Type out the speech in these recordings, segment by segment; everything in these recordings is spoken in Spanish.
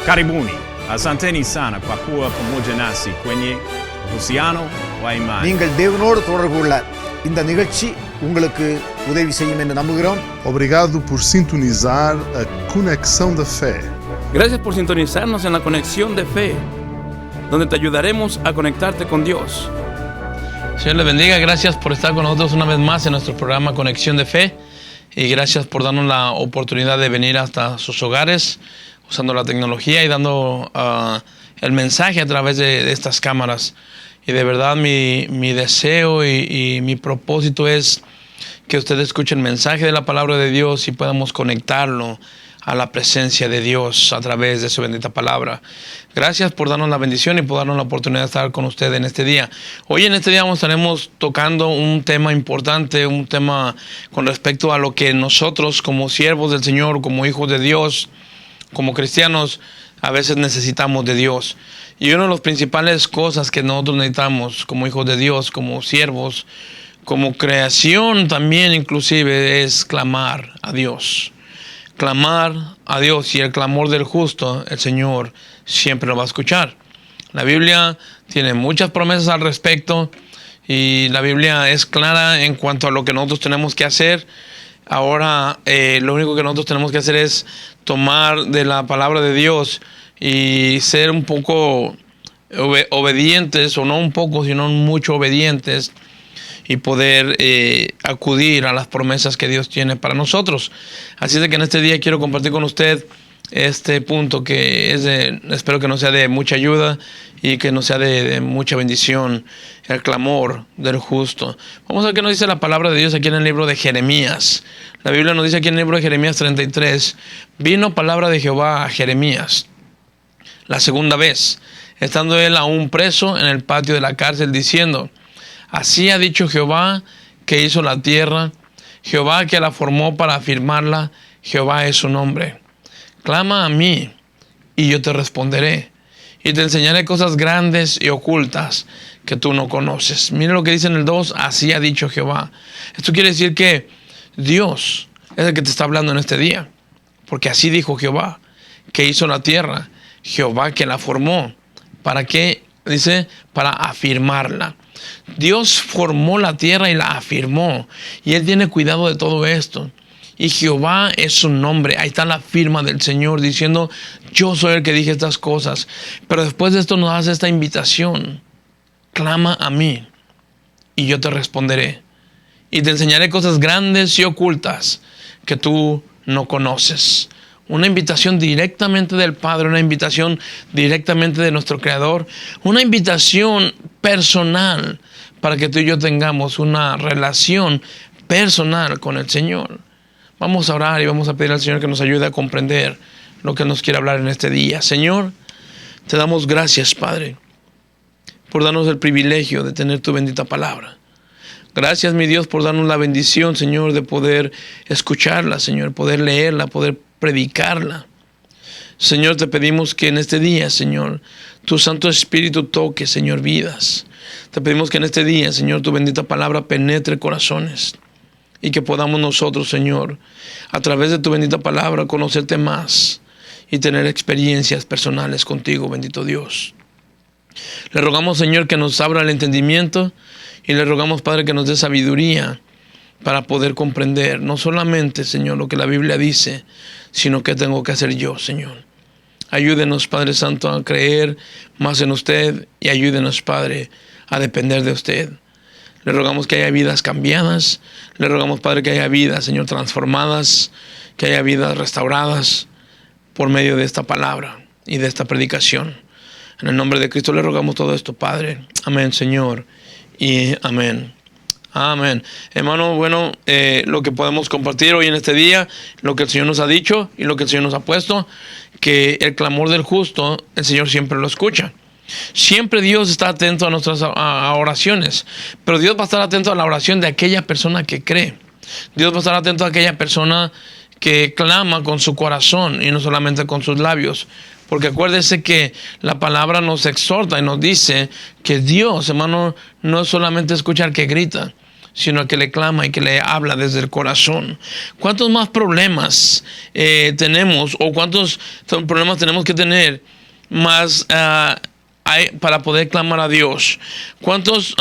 Karibuni, asanteni sana kwa kuwa pamoja nasi kwenye uhusiano wa imani. நீங்கள் தேவனோடு தொடர்பு கொள்ள இந்த நிகழ்ச்சி உங்களுக்கு உதவி செய்யும் என்று நம்புகிறோம். Obrigado por sintonizar a Conexão da Fé. Gracias por sintonizarnos en la Conexión de Fe, donde te ayudaremos a conectarte con Dios. Señor les bendiga, gracias por estar con nosotros una vez más en nuestro programa Conexión de Fe y gracias por darnos la oportunidad de venir hasta sus hogares usando la tecnología y dando el mensaje a través de estas cámaras. Y de verdad mi deseo y mi propósito es que ustedes escuchen el mensaje de la palabra de Dios y podamos conectarlo a la presencia de Dios a través de su bendita palabra. Gracias por darnos la bendición y por darnos la oportunidad de estar con usted en este día. Hoy en este día estaremos tocando un tema importante, un tema con respecto a lo que nosotros como siervos del Señor, como hijos de Dios, como cristianos, a veces necesitamos de Dios. Y una de las principales cosas que nosotros necesitamos como hijos de Dios, como siervos, como creación también inclusive, es clamar a Dios. Clamar a Dios, y el clamor del justo, el Señor siempre lo va a escuchar. La Biblia tiene muchas promesas al respecto y la Biblia es clara en cuanto a lo que nosotros tenemos que hacer. Ahora lo único que nosotros tenemos que hacer es tomar de la palabra de Dios y ser un poco obedientes, o no un poco, sino mucho obedientes, y poder acudir a las promesas que Dios tiene para nosotros. Así de que en este día quiero compartir con usted este punto que es espero que no sea de mucha ayuda y que no sea de mucha bendición, el clamor del justo. Vamos a ver qué nos dice la palabra de Dios aquí en el libro de Jeremías. La Biblia nos dice aquí en el libro de Jeremías 33, vino palabra de Jehová a Jeremías la segunda vez, estando él aún preso en el patio de la cárcel, diciendo: así ha dicho Jehová, que hizo la tierra, Jehová que la formó para afirmarla, Jehová es su nombre. Clama a mí, y yo te responderé, y te enseñaré cosas grandes y ocultas que tú no conoces. Mira lo que dice en el 2, así ha dicho Jehová. Esto quiere decir que Dios es el que te está hablando en este día, porque así dijo Jehová, que hizo la tierra, Jehová que la formó. ¿Para qué? Dice, para afirmarla. Dios formó la tierra y la afirmó, y Él tiene cuidado de todo esto. Y Jehová es su nombre. Ahí está la firma del Señor diciendo: yo soy el que dije estas cosas. Pero después de esto nos hace esta invitación: clama a mí y yo te responderé, y te enseñaré cosas grandes y ocultas que tú no conoces. Una invitación directamente del Padre, una invitación directamente de nuestro Creador, una invitación personal para que tú y yo tengamos una relación personal con el Señor. Vamos a orar y vamos a pedir al Señor que nos ayude a comprender lo que nos quiere hablar en este día. Señor, te damos gracias, Padre, por darnos el privilegio de tener tu bendita palabra. Gracias, mi Dios, por darnos la bendición, Señor, de poder escucharla, Señor, poder leerla, poder predicarla. Señor, te pedimos que en este día, Señor, tu Santo Espíritu toque, Señor, vidas. Te pedimos que en este día, Señor, tu bendita palabra penetre corazones, y que podamos nosotros, Señor, a través de tu bendita palabra, conocerte más y tener experiencias personales contigo, bendito Dios. Le rogamos, Señor, que nos abra el entendimiento, y le rogamos, Padre, que nos dé sabiduría para poder comprender no solamente, Señor, lo que la Biblia dice, sino qué tengo que hacer yo, Señor. Ayúdenos, Padre Santo, a creer más en usted, y ayúdenos, Padre, a depender de usted. Le rogamos que haya vidas cambiadas. Le rogamos, Padre, que haya vidas, Señor, transformadas, que haya vidas restauradas por medio de esta palabra y de esta predicación. En el nombre de Cristo le rogamos todo esto, Padre. Amén, Señor, y amén. Amén. Hermano, bueno, lo que podemos compartir hoy en este día, lo que el Señor nos ha dicho y lo que el Señor nos ha puesto, que el clamor del justo, el Señor siempre lo escucha. Siempre Dios está atento a nuestras oraciones, pero Dios va a estar atento a la oración de aquella persona que cree. Dios va a estar atento a aquella persona que clama con su corazón y no solamente con sus labios. Porque acuérdese que la palabra nos exhorta y nos dice que Dios, hermano, no es solamente escuchar que grita, sino al que le clama y que le habla desde el corazón. ¿Cuántos más problemas tenemos, o cuántos problemas tenemos que tener más para poder clamar a Dios? ¿Cuántos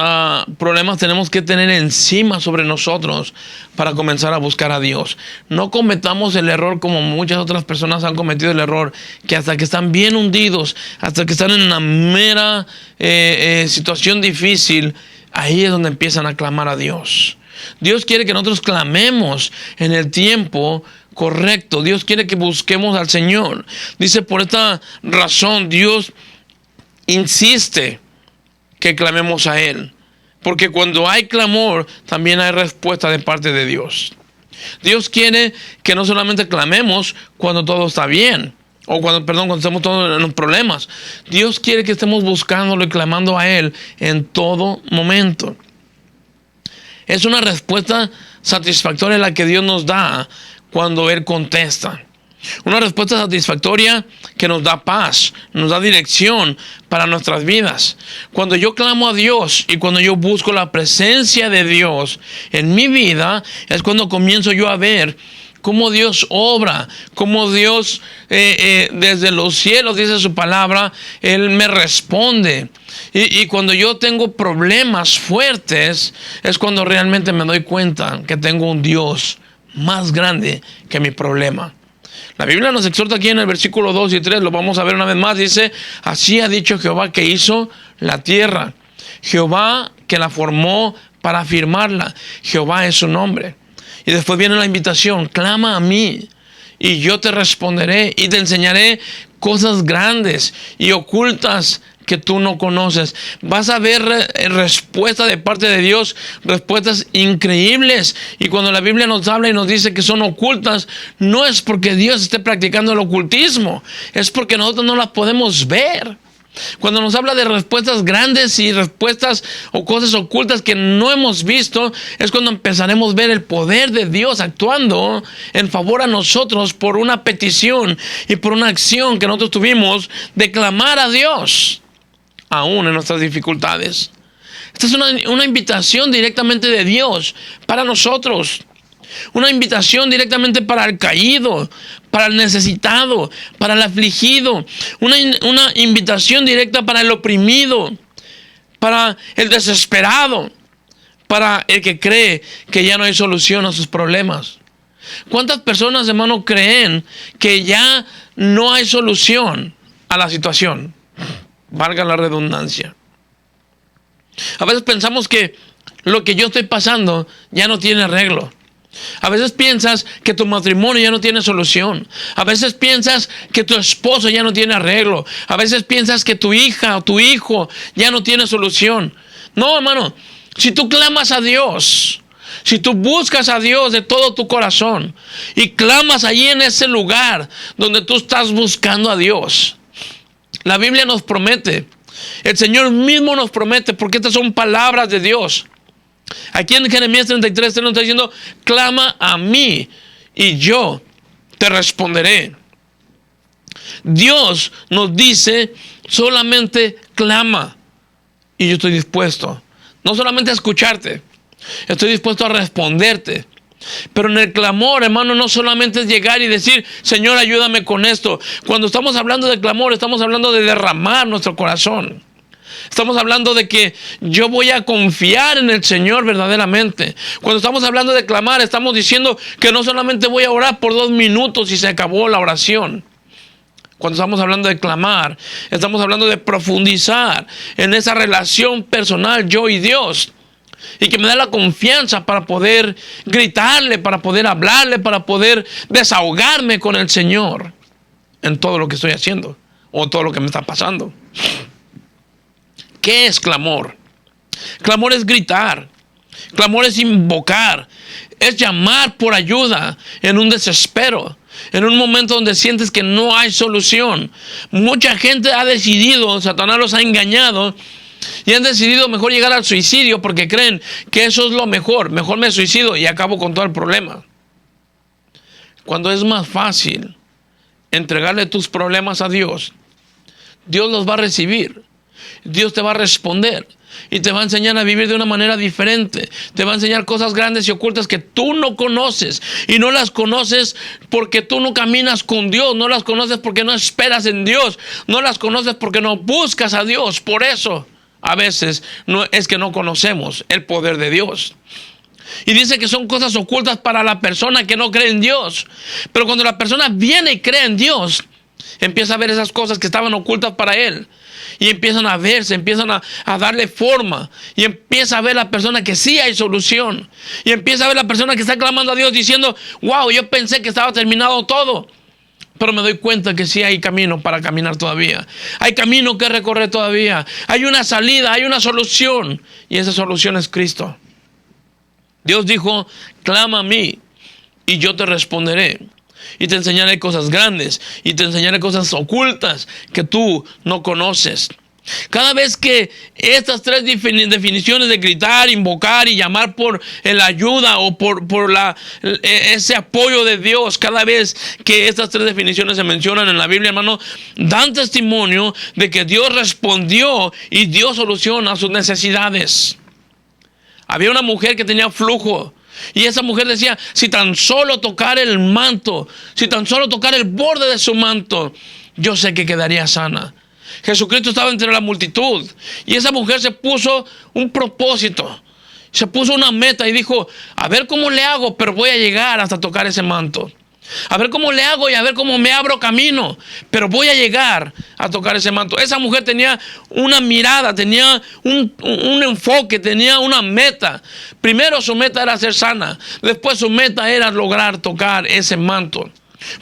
problemas tenemos que tener encima sobre nosotros para comenzar a buscar a Dios? No cometamos el error, como muchas otras personas han cometido el error, que hasta que están bien hundidos, hasta que están en una mera situación difícil, ahí es donde empiezan a clamar a Dios. Dios quiere que nosotros clamemos en el tiempo correcto. Dios quiere que busquemos al Señor. Dice, por esta razón Dios insiste que clamemos a Él, porque cuando hay clamor también hay respuesta de parte de Dios. Dios quiere que no solamente clamemos cuando todo está bien, o cuando estamos todos en los problemas. Dios quiere que estemos buscándolo y clamando a Él en todo momento. Es una respuesta satisfactoria la que Dios nos da cuando Él contesta. Una respuesta satisfactoria que nos da paz, nos da dirección para nuestras vidas. Cuando yo clamo a Dios y cuando yo busco la presencia de Dios en mi vida, es cuando comienzo yo a ver cómo Dios obra, cómo Dios desde los cielos, dice su palabra, Él me responde. Y cuando yo tengo problemas fuertes, es cuando realmente me doy cuenta que tengo un Dios más grande que mi problema. La Biblia nos exhorta aquí en el versículo 2 y 3, lo vamos a ver una vez más, dice, así ha dicho Jehová que hizo la tierra, Jehová que la formó para afirmarla, Jehová es su nombre. Y después viene la invitación, clama a mí y yo te responderé y te enseñaré cosas grandes y ocultas que tú no conoces. Vas a ver respuesta de parte de Dios, respuestas increíbles. Y cuando la Biblia nos habla y nos dice que son ocultas, no es porque Dios esté practicando el ocultismo, es porque nosotros no las podemos ver. Cuando nos habla de respuestas grandes y respuestas o cosas ocultas que no hemos visto, es cuando empezaremos a ver el poder de Dios actuando en favor a nosotros por una petición y por una acción que nosotros tuvimos de clamar a Dios aún en nuestras dificultades. Esta es una invitación directamente de Dios para nosotros. Una invitación directamente para el caído, para el necesitado, para el afligido. Una invitación directa para el oprimido, para el desesperado, para el que cree que ya no hay solución a sus problemas. ¿Cuántas personas, hermano, creen que ya no hay solución a la situación? Valga la redundancia. A veces pensamos que lo que yo estoy pasando ya no tiene arreglo. A veces piensas que tu matrimonio ya no tiene solución. A veces piensas que tu esposo ya no tiene arreglo. A veces piensas que tu hija o tu hijo ya no tiene solución. No, hermano, si tú clamas a Dios, si tú buscas a Dios de todo tu corazón y clamas allí en ese lugar donde tú estás buscando a Dios, la Biblia nos promete, el Señor mismo nos promete, porque estas son palabras de Dios. Aquí en Jeremías 33 nos está diciendo, clama a mí y yo te responderé. Dios nos dice, solamente clama y yo estoy dispuesto, no solamente a escucharte, estoy dispuesto a responderte. Pero en el clamor, hermano, no solamente es llegar y decir, Señor, ayúdame con esto. Cuando estamos hablando de clamor, estamos hablando de derramar nuestro corazón. Estamos hablando de que yo voy a confiar en el Señor verdaderamente. Cuando estamos hablando de clamar, estamos diciendo que no solamente voy a orar por 2 minutos y se acabó la oración. Cuando estamos hablando de clamar, estamos hablando de profundizar en esa relación personal yo y Dios. Y que me da la confianza para poder gritarle, para poder hablarle, para poder desahogarme con el Señor en todo lo que estoy haciendo o todo lo que me está pasando. ¿Qué es clamor? Clamor es gritar. Clamor es invocar. Es llamar por ayuda en un desespero. En un momento donde sientes que no hay solución. Mucha gente ha decidido, Satanás los ha engañado y han decidido mejor llegar al suicidio porque creen que eso es lo mejor. Mejor me suicido y acabo con todo el problema. Cuando es más fácil entregarle tus problemas a Dios, Dios los va a recibir. Dios te va a responder. Y te va a enseñar a vivir de una manera diferente. Te va a enseñar cosas grandes y ocultas que tú no conoces. Y no las conoces porque tú no caminas con Dios. No las conoces porque no esperas en Dios. No las conoces porque no buscas a Dios. Por eso, a veces, no es que no conocemos el poder de Dios. Y dice que son cosas ocultas para la persona que no cree en Dios. Pero cuando la persona viene y cree en Dios, empieza a ver esas cosas que estaban ocultas para él. Y empiezan a verse, empiezan a darle forma. Y empieza a ver la persona que sí hay solución. Y empieza a ver la persona que está clamando a Dios diciendo, wow, yo pensé que estaba terminado todo. Pero me doy cuenta que sí hay camino para caminar todavía. Hay camino que recorrer todavía. Hay una salida, hay una solución. Y esa solución es Cristo. Dios dijo, clama a mí y yo te responderé. Y te enseñaré cosas grandes y te enseñaré cosas ocultas que tú no conoces. Cada vez que estas tres definiciones de gritar, invocar y llamar por la ayuda o por ese apoyo de Dios, cada vez que estas tres definiciones se mencionan en la Biblia, hermano, dan testimonio de que Dios respondió y dio solución a sus necesidades. Había una mujer que tenía flujo. Y esa mujer decía, si tan solo tocar el manto, si tan solo tocar el borde de su manto, yo sé que quedaría sana. Jesucristo estaba entre la multitud. Y esa mujer se puso un propósito. Se puso una meta y dijo, a ver cómo le hago, pero voy a llegar hasta tocar ese manto. A ver cómo le hago y a ver cómo me abro camino, pero voy a llegar a tocar ese manto. Esa mujer tenía una mirada, tenía un enfoque, tenía una meta. Primero su meta era ser sana, después su meta era lograr tocar ese manto.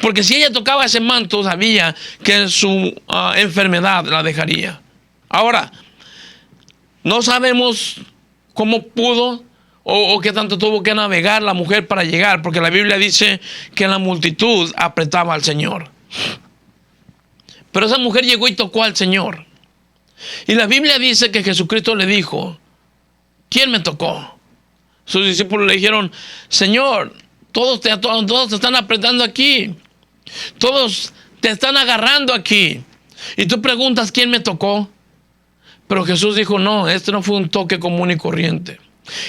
Porque si ella tocaba ese manto, sabía que su enfermedad la dejaría. Ahora, no sabemos cómo pudo o qué tanto tuvo que navegar la mujer para llegar, porque la Biblia dice que la multitud apretaba al Señor. Pero esa mujer llegó y tocó al Señor. Y la Biblia dice que Jesucristo le dijo, ¿quién me tocó? Sus discípulos le dijeron, Señor, todos te están apretando aquí. Todos te están agarrando aquí. Y tú preguntas, ¿quién me tocó? Pero Jesús dijo, no, este no fue un toque común y corriente.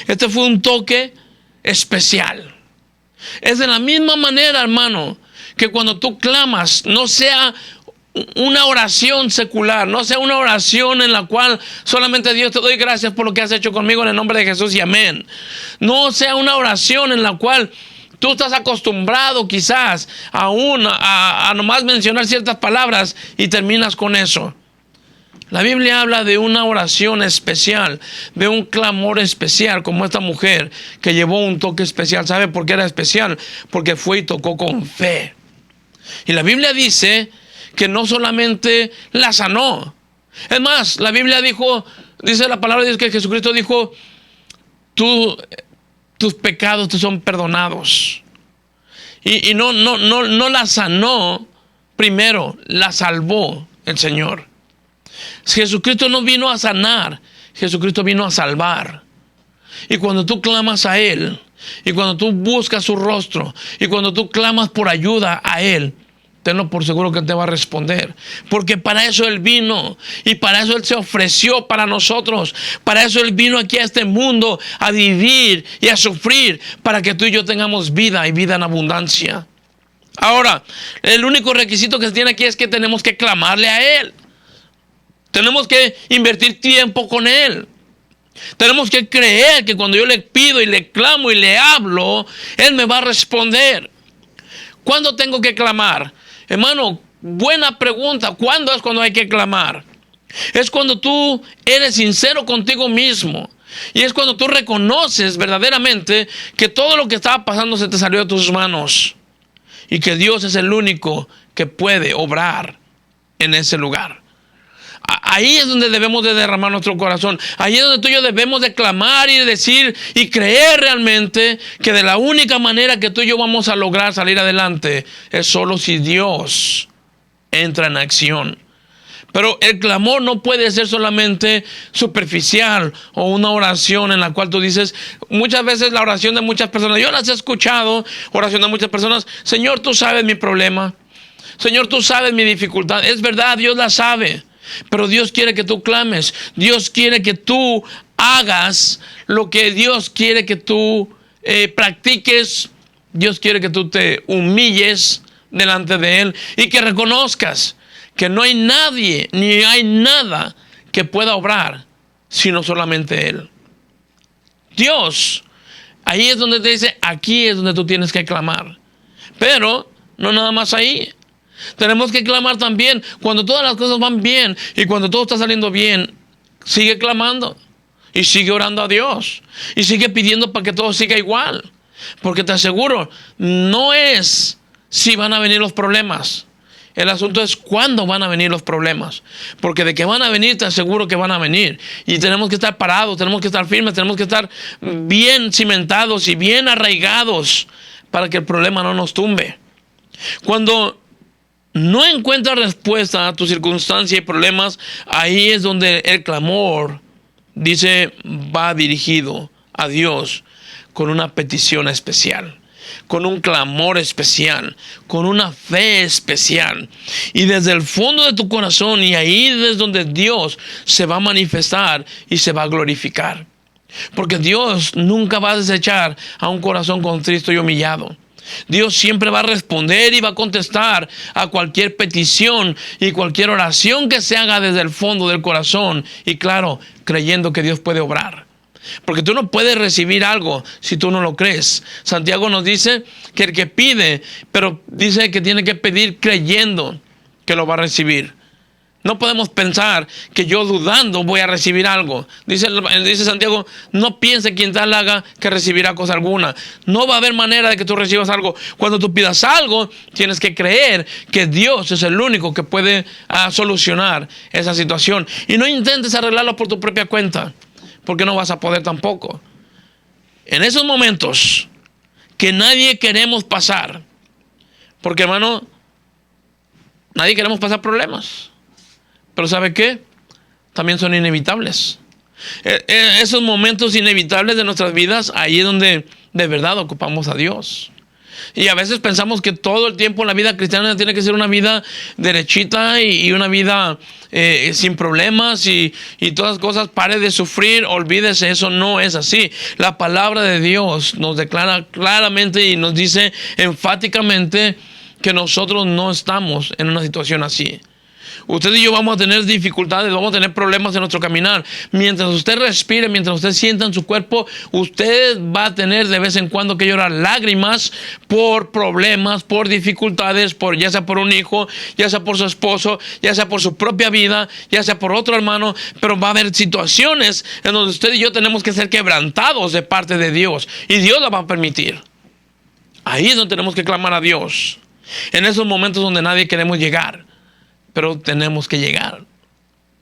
Este fue un toque especial. Es de la misma manera, hermano, que cuando tú clamas, no sea una oración secular, no sea una oración en la cual solamente Dios te doy gracias por lo que has hecho conmigo en el nombre de Jesús y amén. No sea una oración en la cual tú estás acostumbrado quizás a nomás mencionar ciertas palabras y terminas con eso. La Biblia habla de una oración especial, de un clamor especial, como esta mujer que llevó un toque especial. ¿Sabe por qué era especial? Porque fue y tocó con fe. Y la Biblia dice que no solamente la sanó. Es más, la Biblia dice la palabra de Dios que Jesucristo dijo, tus pecados te son perdonados. Y no la sanó primero, la salvó el Señor. Jesucristo no vino a sanar, Jesucristo vino a salvar. Y cuando tú clamas a Él, y cuando tú buscas su rostro, y cuando tú clamas por ayuda a Él, tenlo por seguro que Él te va a responder. Porque para eso Él vino, y para eso Él se ofreció para nosotros. Para eso Él vino aquí a este mundo a vivir y a sufrir, para que tú y yo tengamos vida y vida en abundancia. Ahora, el único requisito que se tiene aquí es que tenemos que clamarle a Él. Tenemos que invertir tiempo con Él. Tenemos que creer que cuando yo le pido y le clamo y le hablo, Él me va a responder. ¿Cuándo tengo que clamar? Hermano, buena pregunta. ¿Cuándo es cuando hay que clamar? Es cuando tú eres sincero contigo mismo. Y es cuando tú reconoces verdaderamente que todo lo que estaba pasando se te salió de tus manos. Y que Dios es el único que puede obrar en ese lugar. Ahí es donde debemos de derramar nuestro corazón. Ahí es donde tú y yo debemos de clamar y decir y creer realmente que de la única manera que tú y yo vamos a lograr salir adelante es solo si Dios entra en acción. Pero el clamor no puede ser solamente superficial o una oración en la cual tú dices, muchas veces la oración de muchas personas, yo las he escuchado, oración de muchas personas, Señor, tú sabes mi problema. Señor, tú sabes mi dificultad. Es verdad, Dios la sabe. Pero Dios quiere que tú clames. Dios quiere que tú hagas lo que Dios quiere que tú practiques. Dios quiere que tú te humilles delante de Él y que reconozcas que no hay nadie ni hay nada que pueda obrar sino solamente Él. Dios, ahí es donde te dice, aquí es donde tú tienes que clamar. Pero no nada más ahí. Tenemos que clamar también cuando todas las cosas van bien y cuando todo está saliendo bien. Sigue clamando y sigue orando a Dios y sigue pidiendo para que todo siga igual. Porque te aseguro, no es si van a venir los problemas. El asunto es cuándo van a venir los problemas. Porque de que van a venir, te aseguro que van a venir. Y tenemos que estar parados, tenemos que estar firmes, tenemos que estar bien cimentados y bien arraigados para que el problema no nos tumbe. Cuando no encuentras respuesta a tu circunstancia y problemas, ahí es donde el clamor, dice, va dirigido a Dios con una petición especial, con un clamor especial, con una fe especial. Y desde el fondo de tu corazón, y ahí es donde Dios se va a manifestar y se va a glorificar. Porque Dios nunca va a desechar a un corazón contrito y humillado. Dios siempre va a responder y va a contestar a cualquier petición y cualquier oración que se haga desde el fondo del corazón. Y claro, creyendo que Dios puede obrar. Porque tú no puedes recibir algo si tú no lo crees. Santiago nos dice que el que pide, pero dice que tiene que pedir creyendo que lo va a recibir. No podemos pensar que yo dudando voy a recibir algo. Dice Santiago, no piense quien tal haga que recibirá cosa alguna. No va a haber manera de que tú recibas algo. Cuando tú pidas algo, tienes que creer que Dios es el único que puede solucionar esa situación. Y no intentes arreglarlo por tu propia cuenta, porque no vas a poder tampoco. En esos momentos que nadie queremos pasar, porque hermano, nadie queremos pasar problemas. Pero ¿sabe qué? También son inevitables. Esos momentos inevitables de nuestras vidas, ahí es donde de verdad ocupamos a Dios. Y a veces pensamos que todo el tiempo la vida cristiana tiene que ser una vida derechita y una vida sin problemas y todas las cosas. Pare de sufrir, olvídese, eso no es así. La palabra de Dios nos declara claramente y nos dice enfáticamente que nosotros no estamos en una situación así. Usted y yo vamos a tener dificultades, vamos a tener problemas en nuestro caminar. Mientras usted respire, mientras usted sienta en su cuerpo, usted va a tener de vez en cuando que llorar lágrimas por problemas, por dificultades, ya sea por un hijo, ya sea por su esposo, ya sea por su propia vida, ya sea por otro hermano. Pero va a haber situaciones en donde usted y yo tenemos que ser quebrantados de parte de Dios. Y Dios la va a permitir. Ahí es donde tenemos que clamar a Dios. En esos momentos donde nadie queremos llegar. Pero tenemos que llegar.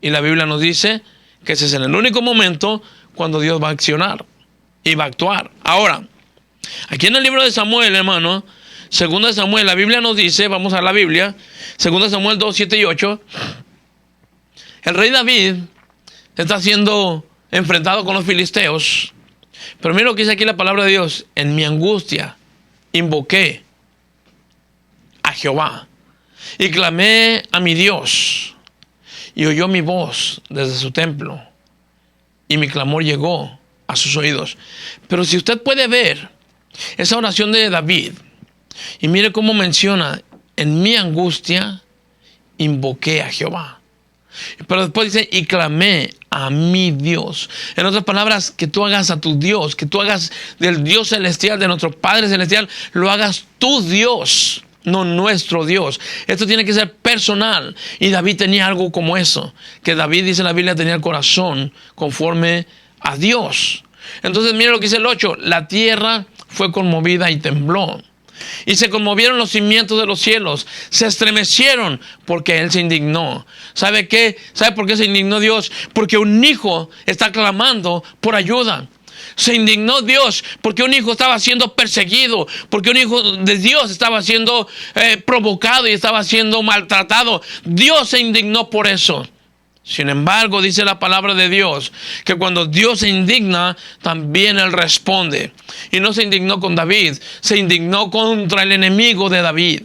Y la Biblia nos dice que ese es el único momento cuando Dios va a accionar y va a actuar. Ahora, aquí en el libro de Samuel, hermano, 2 Samuel, la Biblia nos dice, vamos a la Biblia, 2 Samuel 2, 7 y 8, el rey David está siendo enfrentado con los filisteos. Pero mira lo que dice aquí la palabra de Dios: en mi angustia invoqué a Jehová y clamé a mi Dios, y oyó mi voz desde su templo, y mi clamor llegó a sus oídos. Pero si usted puede ver esa oración de David, y mire cómo menciona, en mi angustia invoqué a Jehová. Pero después dice, y clamé a mi Dios. En otras palabras, que tú hagas a tu Dios, que tú hagas del Dios celestial, de nuestro Padre celestial, lo hagas tu Dios, no nuestro Dios. Esto tiene que ser personal. Y David tenía algo como eso, que David, dice la Biblia, tenía el corazón conforme a Dios. Entonces mira lo que dice el 8: la tierra fue conmovida y tembló, y se conmovieron los cimientos de los cielos, se estremecieron porque Él se indignó. ¿Sabe qué? ¿Sabe por qué se indignó Dios? Porque un hijo está clamando por ayuda. Se indignó Dios porque un hijo estaba siendo perseguido, porque un hijo de Dios estaba siendo provocado y estaba siendo maltratado. Dios se indignó por eso. Sin embargo, dice la palabra de Dios que cuando Dios se indigna, también Él responde. Y no se indignó con David, se indignó contra el enemigo de David.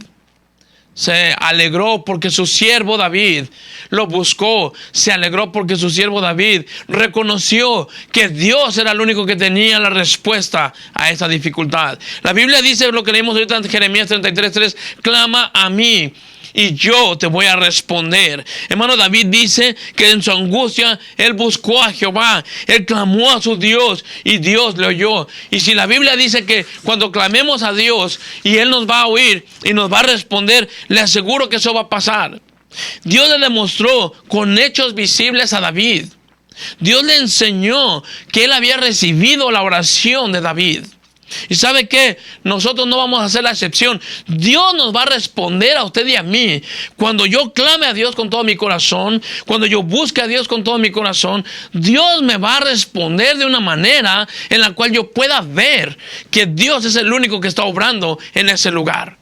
se alegró porque su siervo David lo buscó. Se alegró porque su siervo David reconoció que Dios era el único que tenía la respuesta a esa dificultad. La Biblia dice lo que leímos ahorita en Jeremías 33:3, clama a mí y yo te voy a responder. Hermano, David dice que en su angustia él buscó a Jehová, él clamó a su Dios y Dios le oyó. Y si la Biblia dice que cuando clamemos a Dios y él nos va a oír y nos va a responder, le aseguro que eso va a pasar. Dios le demostró con hechos visibles a David. Dios le enseñó que él había recibido la oración de David. ¿Y sabe qué? Nosotros no vamos a hacer la excepción. Dios nos va a responder a usted y a mí. Cuando yo clame a Dios con todo mi corazón, cuando yo busque a Dios con todo mi corazón, Dios me va a responder de una manera en la cual yo pueda ver que Dios es el único que está obrando en ese lugar.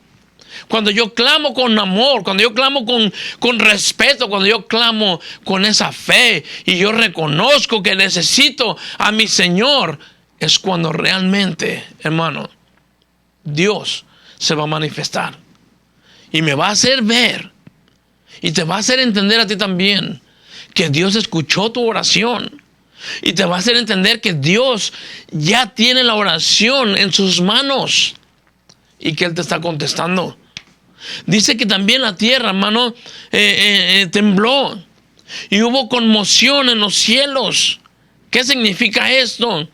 Cuando yo clamo con amor, cuando yo clamo con respeto, cuando yo clamo con esa fe y yo reconozco que necesito a mi Señor, es cuando realmente, hermano, Dios se va a manifestar. Y me va a hacer ver. Y te va a hacer entender a ti también que Dios escuchó tu oración. Y te va a hacer entender que Dios ya tiene la oración en sus manos. Y que Él te está contestando. Dice que también la tierra, hermano, tembló. Y hubo conmoción en los cielos. ¿Qué significa esto?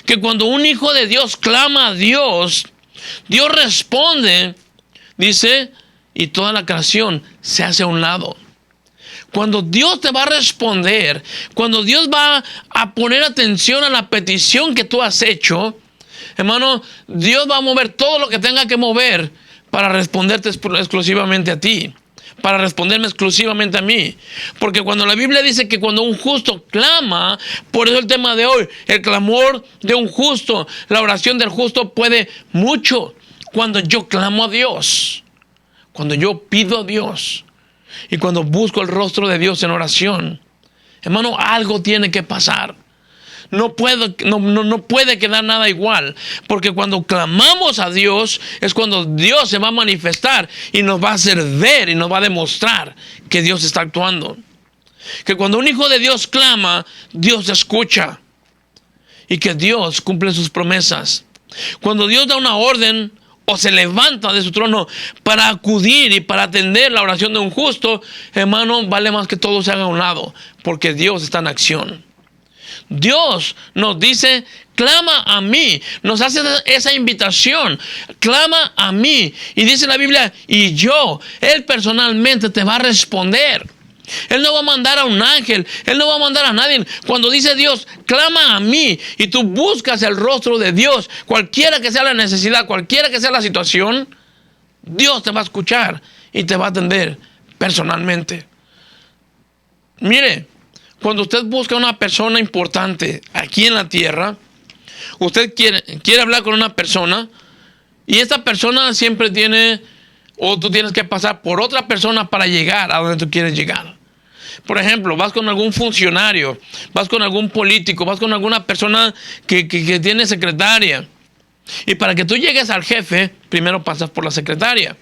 Que cuando un hijo de Dios clama a Dios, Dios responde, dice, y toda la creación se hace a un lado. Cuando Dios te va a responder, cuando Dios va a poner atención a la petición que tú has hecho, hermano, Dios va a mover todo lo que tenga que mover para responderte exclusivamente a ti. Para responderme exclusivamente a mí. Porque cuando la Biblia dice que cuando un justo clama, por eso el tema de hoy, el clamor de un justo, la oración del justo puede mucho. Cuando yo clamo a Dios, cuando yo pido a Dios y cuando busco el rostro de Dios en oración, hermano, algo tiene que pasar. No puede quedar nada igual, porque cuando clamamos a Dios es cuando Dios se va a manifestar y nos va a hacer ver y nos va a demostrar que Dios está actuando. Que cuando un hijo de Dios clama, Dios escucha y que Dios cumple sus promesas. Cuando Dios da una orden o se levanta de su trono para acudir y para atender la oración de un justo, hermano, vale más que todo se haga a un lado, porque Dios está en acción. Dios nos dice, clama a mí, nos hace esa invitación, clama a mí. Y dice la Biblia, y yo, Él personalmente te va a responder. Él no va a mandar a un ángel, Él no va a mandar a nadie. Cuando dice Dios, clama a mí, y tú buscas el rostro de Dios, cualquiera que sea la necesidad, cualquiera que sea la situación, Dios te va a escuchar y te va a atender personalmente. Mire, cuando usted busca a una persona importante aquí en la tierra, usted quiere hablar con una persona y esta persona siempre tiene, o tú tienes que pasar por otra persona para llegar a donde tú quieres llegar. Por ejemplo, vas con algún funcionario, vas con algún político, vas con alguna persona que tiene secretaria. Y para que tú llegues al jefe, primero pasas por la secretaria.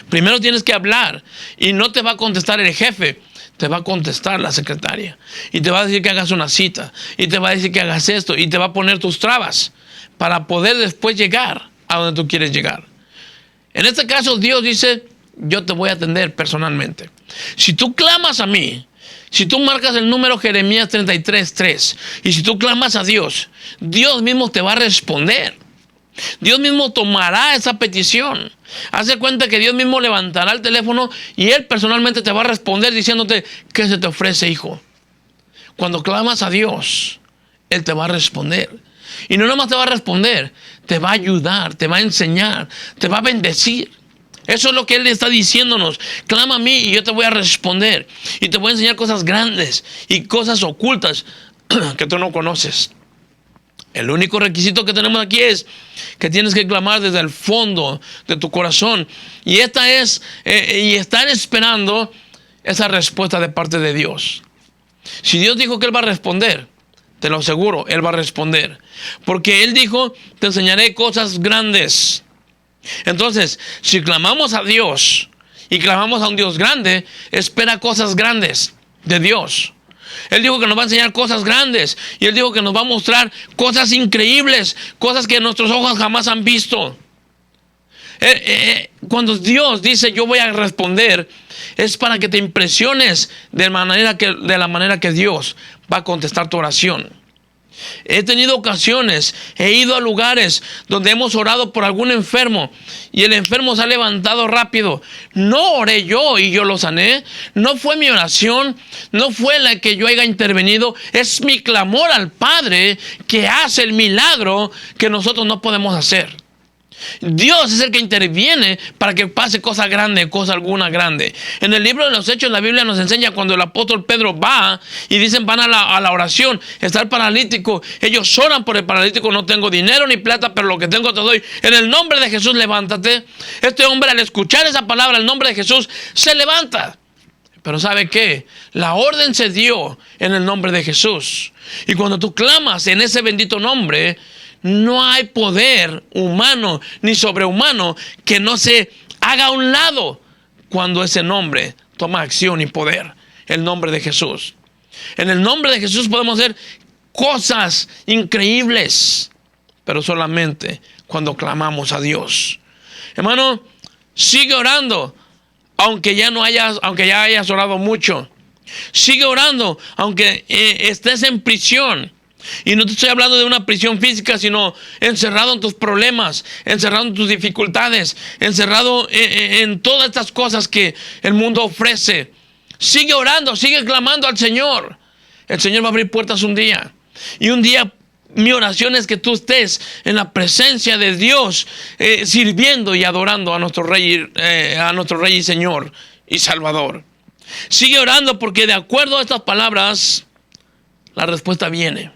Primero tienes que hablar y no te va a contestar el jefe. Te va a contestar la secretaria y te va a decir que hagas una cita y te va a decir que hagas esto y te va a poner tus trabas para poder después llegar a donde tú quieres llegar. En este caso Dios dice, yo te voy a atender personalmente. Si tú clamas a mí, si tú marcas el número Jeremías 33:3 y si tú clamas a Dios, Dios mismo te va a responder. Dios mismo tomará esa petición. Hace cuenta que Dios mismo levantará el teléfono y Él personalmente te va a responder diciéndote, ¿qué se te ofrece, hijo? Cuando clamas a Dios, Él te va a responder. Y no nomás te va a responder, te va a ayudar, te va a enseñar, te va a bendecir. Eso es lo que Él está diciéndonos. Clama a mí y yo te voy a responder. Y te voy a enseñar cosas grandes y cosas ocultas que tú no conoces. El único requisito que tenemos aquí es que tienes que clamar desde el fondo de tu corazón. Y y están esperando esa respuesta de parte de Dios. Si Dios dijo que Él va a responder, te lo aseguro, Él va a responder. Porque Él dijo, te enseñaré cosas grandes. Entonces, si clamamos a Dios y clamamos a un Dios grande, espera cosas grandes de Dios. Él dijo que nos va a enseñar cosas grandes. Y Él dijo que nos va a mostrar cosas increíbles, cosas que nuestros ojos jamás han visto. Cuando Dios dice yo voy a responder, es para que te impresiones de la manera que Dios va a contestar tu oración. He tenido ocasiones, he ido a lugares donde hemos orado por algún enfermo y el enfermo se ha levantado rápido. No oré yo y yo lo sané. No fue mi oración, no fue la que yo haya intervenido. Es mi clamor al Padre que hace el milagro que nosotros no podemos hacer. Dios es el que interviene para que pase cosa grande, cosa alguna grande. En el libro de los Hechos, la Biblia nos enseña cuando el apóstol Pedro va y dicen van a la oración, está el paralítico, ellos oran por el paralítico, no tengo dinero ni plata, pero lo que tengo te doy. En el nombre de Jesús, levántate. Este hombre, al escuchar esa palabra, el nombre de Jesús, se levanta. Pero ¿sabe qué? La orden se dio en el nombre de Jesús. Y cuando tú clamas en ese bendito nombre, no hay poder humano ni sobrehumano que no se haga a un lado cuando ese nombre toma acción y poder. El nombre de Jesús. En el nombre de Jesús podemos hacer cosas increíbles, pero solamente cuando clamamos a Dios. Hermano, sigue orando, aunque ya hayas orado mucho. Sigue orando, aunque estés en prisión. Y no te estoy hablando de una prisión física, sino encerrado en tus problemas, encerrado en tus dificultades, encerrado en todas estas cosas que el mundo ofrece. Sigue orando, sigue clamando al Señor. El Señor va a abrir puertas un día. Y un día mi oración es que tú estés en la presencia de Dios, sirviendo y adorando a nuestro Rey y Señor y Salvador. Sigue orando, porque de acuerdo a estas palabras, la respuesta viene.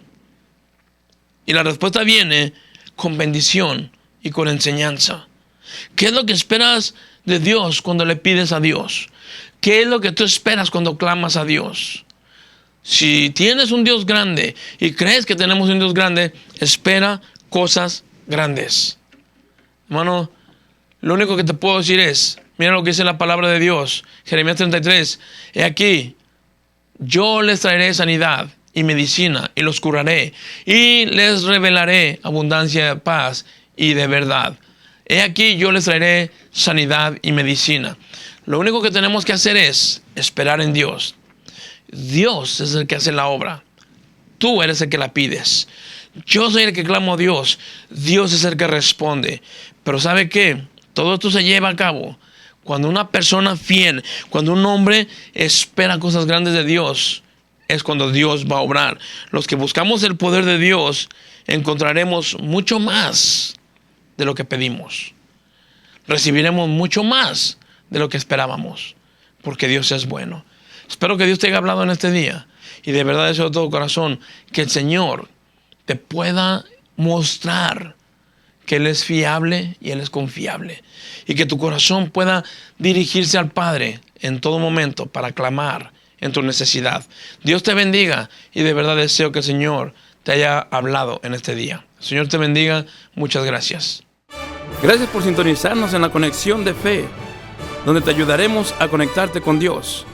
Y la respuesta viene con bendición y con enseñanza. ¿Qué es lo que esperas de Dios cuando le pides a Dios? ¿Qué es lo que tú esperas cuando clamas a Dios? Si tienes un Dios grande y crees que tenemos un Dios grande, espera cosas grandes. Hermano, lo único que te puedo decir es, mira lo que dice la palabra de Dios. Jeremías 33. He aquí, yo les traeré sanidad y medicina, y los curaré, y les revelaré abundancia de paz y de verdad. He aquí, yo les traeré sanidad y medicina. Lo único que tenemos que hacer es esperar en Dios. Dios es el que hace la obra. Tú eres el que la pides. Yo soy el que clamo a Dios. Dios es el que responde. Pero ¿sabe qué? Todo esto se lleva a cabo cuando una persona fiel, cuando un hombre espera cosas grandes de Dios, es cuando Dios va a obrar. Los que buscamos el poder de Dios encontraremos mucho más de lo que pedimos. Recibiremos mucho más de lo que esperábamos, porque Dios es bueno. Espero que Dios te haya hablado en este día, y de verdad deseo de todo corazón que el Señor te pueda mostrar que Él es fiable y Él es confiable, y que tu corazón pueda dirigirse al Padre en todo momento para clamar en tu necesidad. Dios te bendiga, y de verdad deseo que el Señor te haya hablado en este día. El Señor te bendiga. Muchas gracias. Gracias por sintonizarnos en la Conexión de Fe, donde te ayudaremos a conectarte con Dios.